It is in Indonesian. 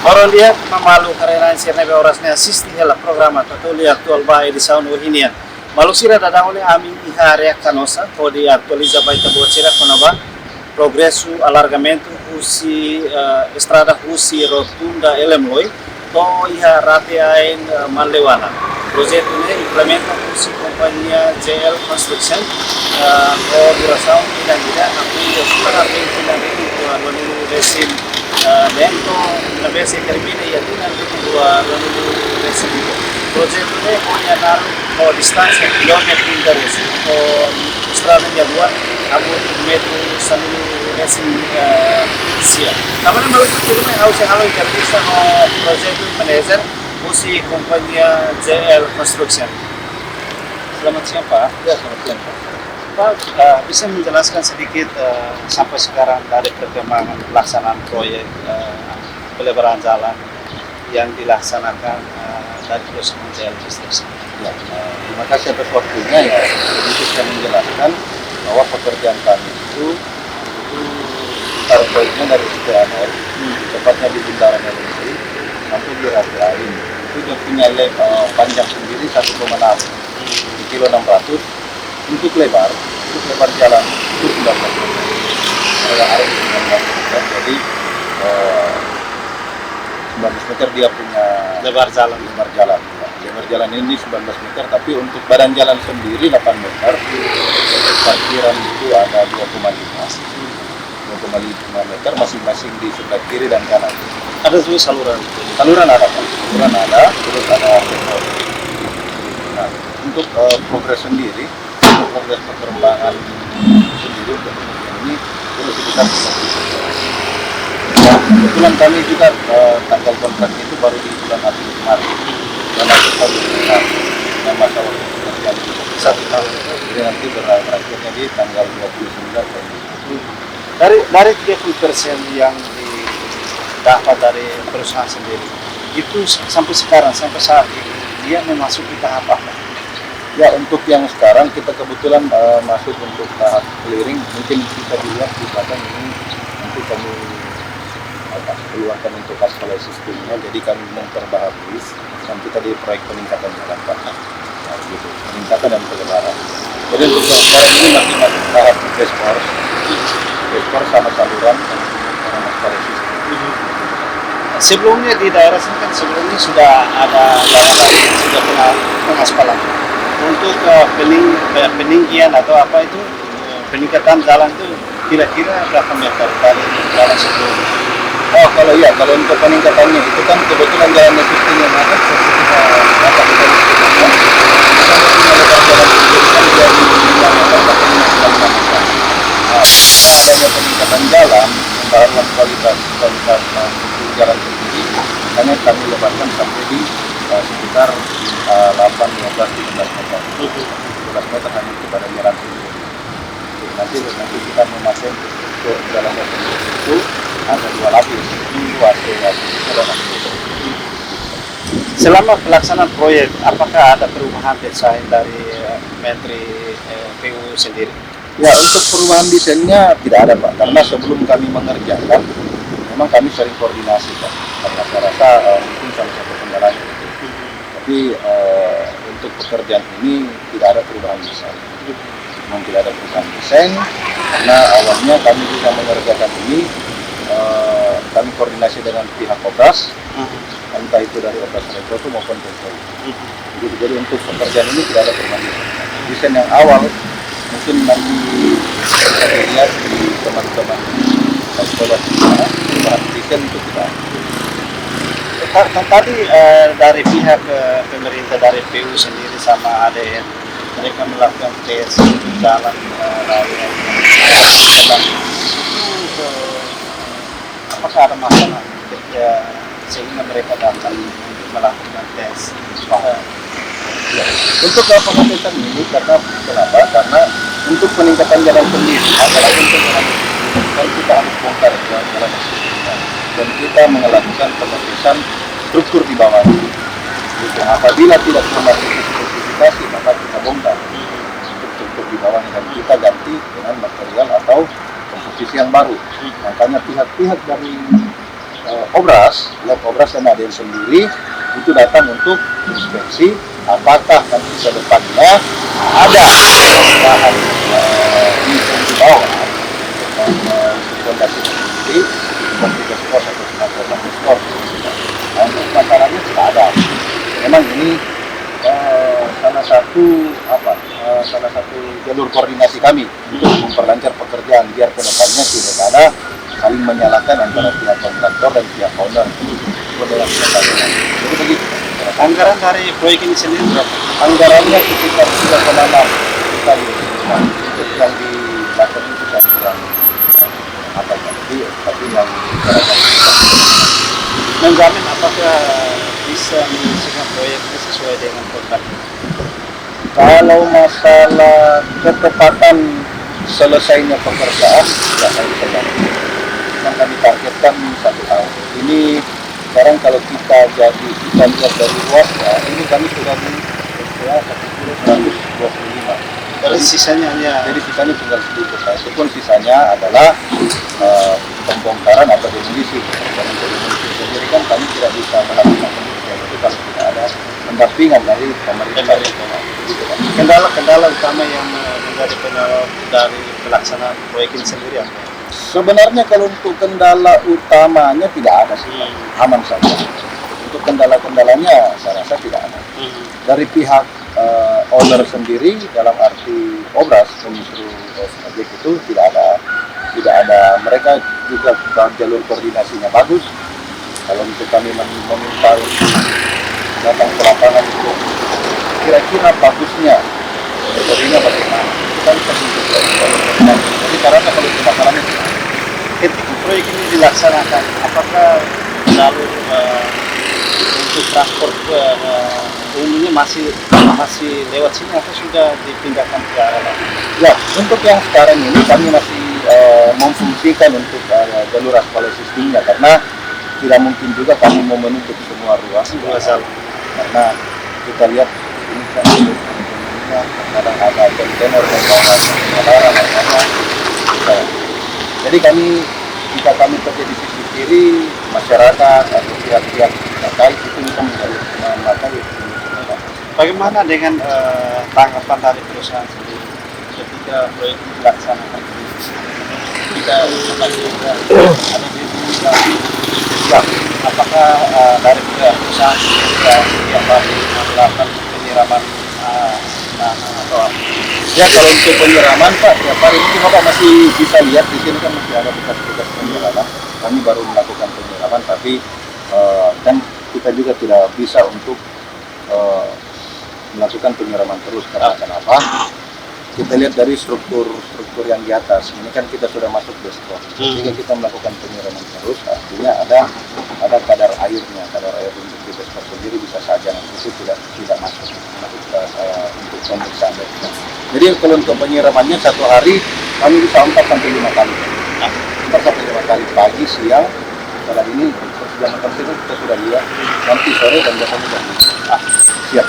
Orang dia memalu karena sirna be orasnya asisti hela programa tatuli aktual ba edição ohinian. Malu sira da daole ami ihare canosa pode atualiza baita bo sira konaba progresso alargamento usi estrada usi rotunda Elemloi to iha rateain Malewana. Projeto ini implementa usi companhia JL Construction o duração tidak aku sudah tidak itu lalu resim dentro una vez que termine ya tiene dua lalu resim. Projeto ini punya naruh o distancia kilometer interesi o estrada yang dua kamu metro sambil resim sia. Namun baru sebelumnya harus halo intervista o projeto manager usi companhia JL Construction. Selamat siang Pak. Ya, selamat siang Pak. Pak, bisa menjelaskan sedikit sampai sekarang dari perkembangan pelaksanaan proyek pelebaran jalan yang dilaksanakan dari perusahaan JL Construction. Ya, terima kasih atas waktunya ya. Jadi saya menjelaskan bahwa pekerjaan kami itu start point-nya dari Cianjur, tepatnya di Bundaran LMC sampai di Rasain. Itu dia punya panjang sendiri 1,6 di kilo 600. Untuk lebar jalan itu 19 meter. Area 19 meter. Jadi 19 meter dia punya Lebar jalan. Lebar jalan ini 19 meter, tapi untuk badan jalan sendiri 8 meter. Parkiran itu ada 2,5 meter masing-masing di sebelah kiri dan kanan. Ada juga saluran. Saluran ada, terus ada tembok. Nah, untuk progres sendiri, progres perkembangan sendiri untuk ini terus sekitar 30%. Kebetulan kami juga tanggal kontrak itu baru di bulan April kemarin. Dan aku baru dengar masa waktu pekerjaan itu 1 tahun. Jadi nanti berakhirnya di tanggal 29 tahun. Dari 30% yang didapat dari perusahaan sendiri, itu sampai sekarang, sampai saat ini, dia memasuki tahap apa? Ya, untuk yang sekarang kita kebetulan masuk untuk tahap clearing. Mungkin bisa dilihat di belakang ini nanti kami keluarkan untuk aspal sistemnya. Jadi kami memperbaharui sampai tadi proyek peningkatan jalan Pak. Nah, gitu. Peningkatan dan pelebaran. Jadi untuk yang sekarang ini masih masuk tahap dashboard sama saluran sama aspal sistem. Sebelumnya di daerah sini kan sebelumnya sudah ada jalan yang sudah pernah pengaspalan. Untuk peninggian atau apa itu peningkatan jalan itu kira-kira berapa meter dari jalan sebelumnya? Oh, kalau untuk peningkatannya itu kan kebetulan jalan sistem yang ada sekitar 8 meter. Adanya peningkatan jalan, pembaharuan kualitas jalan sendiri, makanya kami lebarkan sampai di sekitar 8-15 meter. 15 meter hanya itu pada jalan sendiri. Nanti kita memasang untuk jalan sendiri itu ada 2 lapis, Selama pelaksanaan proyek, apakah ada perubahan desain dari Menteri PU sendiri? Ya, untuk perubahan desainnya tidak ada Pak, karena sebelum kami mengerjakan, memang kami sering koordinasi Pak, karena saya rasa mungkin salah satu kendalanya itu. Tapi untuk pekerjaan ini tidak ada perubahan desain. Memang tidak ada perubahan desain, karena awalnya kami bisa mengerjakan ini, kami koordinasi dengan pihak Obras, entah itu dari Obras Rektoto maupun Polri. Jadi untuk pekerjaan ini tidak ada perubahan desain. Desain yang awal mungkin nanti bisa dilihat di teman-teman sekolah kita, perubahan desain itu tidak. Tadi dari pihak pemerintah dari PU sendiri sama ADN mereka melakukan tes jalan raya apakah ada masalah sehingga mereka datang untuk melakukan tes? Ya. Untuk pengetesan ini kenapa? Karena untuk peningkatan jalan sendiri adalah untuk jalan dan kita harus bongkar jalan dan kita melakukan pengetesan struktur di bawahnya. Gitu. Apabila tidak memasuki spesifikasi maka kita bongkar struktur di bawahnya dan kita ganti dengan material atau komposisi yang baru. Makanya pihak-pihak dari lab obras dan ADN sendiri itu datang untuk inspeksi apakah nanti ke depannya ada bahan di bawah fondasi sendiri seperti geskos atau semacam geskos. Nah, untuk masalahnya tidak ada. Memang ini salah satu jalur koordinasi kami untuk memperlancar pekerjaan biar ke depannya tidak ada saling menyalahkan antara pihak kontraktor dan pihak owner. Jadi begitu. Anggaran dari proyek ini sendiri berapa? Anggarannya sekitar 3,6 juta euro. Untuk yang dilakukan itu saya kurang tapi yang Menjamin apakah bisa menyelesaikan proyek ini sesuai dengan kontrak? kalau masalah ketepatan selesainya pekerjaan ya saya bisa bantu. Yang kami targetkan 1 tahun. Ini sekarang kalau kita lihat dari luas ya, ini kami sudah di ya, 1.125. Dari sisanya hanya Jadi sisanya tinggal sedikit. Itu pun sisanya adalah pembongkaran atau demolisi. Dan untuk demolisi sendiri kan kami tidak bisa melakukan penelitian itu kalau tidak ada pendampingan dari pemerintah. Gitu, kan. kendala-kendala utama yang menjadi penyebab dari pelaksanaan proyek ini sendiri apa? Sebenarnya kalau untuk kendala utamanya tidak ada sih, aman saja. Untuk kendala-kendalanya saya rasa tidak ada. Dari pihak owner sendiri dalam arti obras penyesuaian objek itu tidak ada. Mereka juga jalur koordinasinya bagus. Kalau untuk kami meminta datang ke lapangan itu kira-kira bagusnya metodenya bagaimana? Kita bisa menunjukkan. Jadi karena kalau itu masalahnya Ketika proyek ini dilaksanakan, apakah jalur untuk transport umumnya masih lewat sini atau sudah dipindahkan ke arah lain? ya, untuk yang sekarang ini kami masih memfungsikan untuk jalur aspal sistemnya karena tidak mungkin juga kami mau menutup semua ruas karena kita lihat ini kan kadang ada kontainer dan kendaraan jadi jika kami kerja di sisi kiri masyarakat atau pihak-pihak terkait itu bisa memakai. Bagaimana dengan tanggapan dari perusahaan sendiri ketika proyek ini dilaksanakan? Kita sebagai ada ya, apakah dari pihak perusahaan sudah setiap hari melakukan penyiraman atau apa? Ya kalau untuk penyiraman Pak, tiap hari ini Bapak masih bisa lihat di sini kan masih ada bekas-bekas penyiraman. Kami baru melakukan penyiraman, tapi dan kita juga tidak bisa untuk melakukan penyiraman terus karena kenapa? Kita lihat dari struktur yang di atas. Ini kan kita sudah masuk deskop. Jika kita melakukan penyiraman terus, artinya ada kadar airnya, kadar air untuk di deskop sendiri bisa saja itu tidak masuk untuk pemeriksaan. Jadi kalau untuk penyiramannya satu hari kami bisa 4 sampai 5 kali. 4 sampai 5 kali pagi, siang. Setelah ini jam makan siang kita sudah lihat nanti sore dan jam siap.